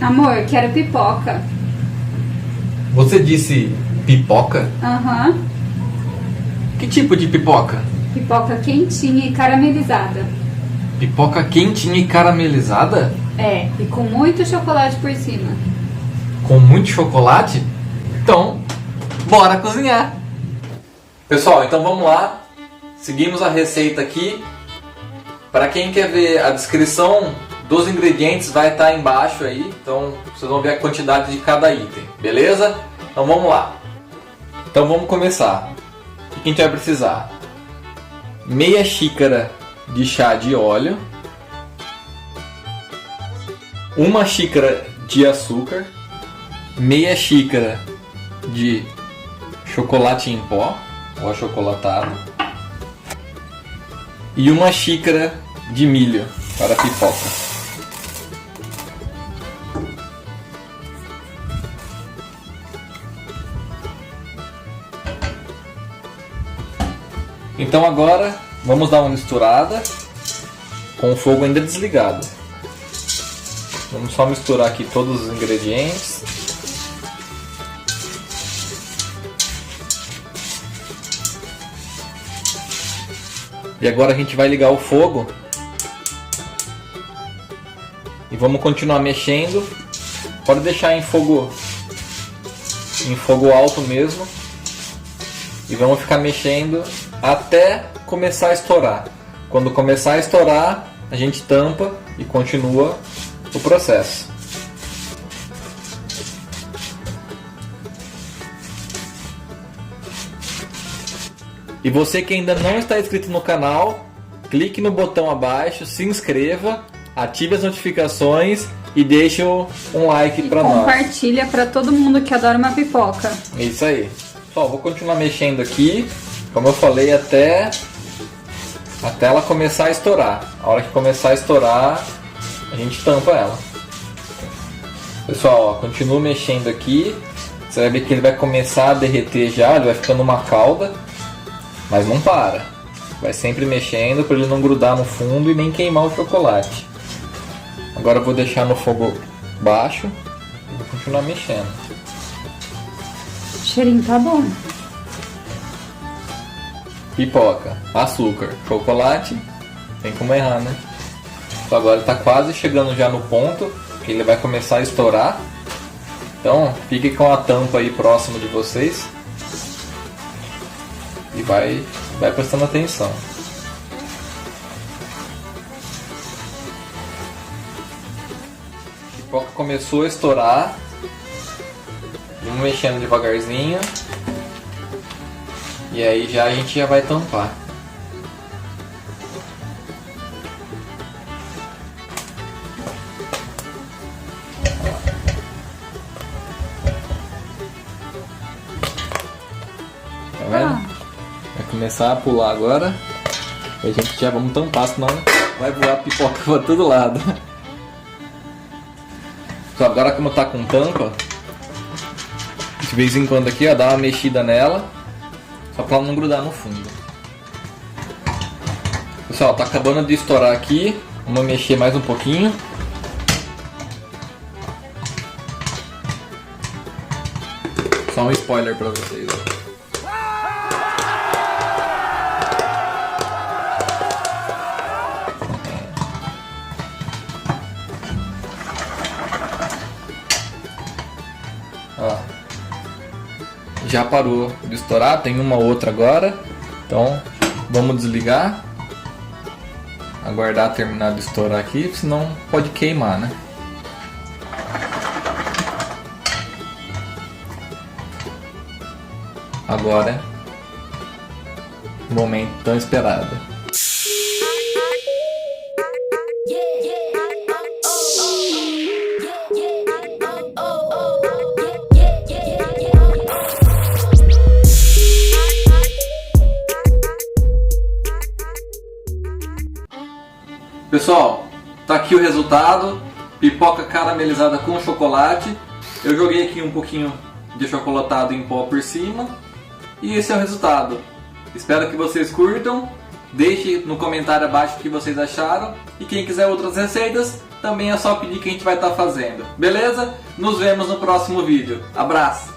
Amor, quero pipoca. Você disse pipoca? Aham. Que tipo de pipoca? Pipoca quentinha e caramelizada. Pipoca quentinha e caramelizada? É, e com muito chocolate por cima. Com muito chocolate? Então, bora cozinhar! Pessoal, então vamos lá. Seguimos a receita aqui. Para quem quer ver a descrição dos ingredientes, vai estar embaixo aí. Então vocês vão ver a quantidade de cada item, beleza? Então vamos lá. Então vamos começar. O que a gente vai precisar? Meia xícara de chá de óleo, uma xícara de açúcar, meia xícara de chocolate em pó ou achocolatado e uma xícara de milho para pipoca. Então agora vamos dar uma misturada com o fogo ainda desligado. Vamos só misturar aqui todos os ingredientes. E agora a gente vai ligar o fogo e vamos continuar mexendo. Pode deixar em fogo alto mesmo. E vamos ficar mexendo até começar a estourar. Quando começar a estourar, a gente tampa e continua o processo. E você que ainda não está inscrito no canal, clique no botão abaixo, se inscreva, ative as notificações e deixe um like para nós. Compartilha para todo mundo que adora uma pipoca. Isso aí. Pessoal, vou continuar mexendo aqui, como eu falei, até ela começar a estourar. A hora que começar a estourar, a gente tampa ela. Pessoal, ó, continuo mexendo aqui. Você vai ver que ele vai começar a derreter já, ele vai ficando uma calda. Mas não para. Vai sempre mexendo para ele não grudar no fundo e nem queimar o chocolate. Agora eu vou deixar no fogo baixo e vou continuar mexendo. O cheirinho tá bom. Pipoca, açúcar, chocolate, tem como errar, né? Então agora está quase chegando já no ponto que ele vai começar a estourar. Então fique com a tampa aí próximo de vocês e vai prestando atenção. A pipoca começou a estourar. Vamos mexendo devagarzinho. E aí a gente já vai tampar. Tá vendo? Vai começar a pular agora. E a gente já vamos tampar, senão vai voar pipoca para todo lado. Só agora como tá com tampa, de vez em quando aqui, ó, dá uma mexida nela. Só para não grudar no fundo. Pessoal, tá acabando de estourar aqui. Vamos mexer mais um pouquinho. Só um spoiler para vocês. Ó. Já parou de estourar, tem uma outra agora. Então vamos desligar. Aguardar terminar de estourar aqui, senão pode queimar, né? Agora é o momento tão esperado. Pessoal, tá aqui o resultado. Pipoca caramelizada com chocolate. Eu joguei aqui um pouquinho de chocolatado em pó por cima. E esse é o resultado. Espero que vocês curtam. Deixe no comentário abaixo o que vocês acharam. E quem quiser outras receitas, também é só pedir que a gente vai estar fazendo. Beleza? Nos vemos no próximo vídeo. Abraço!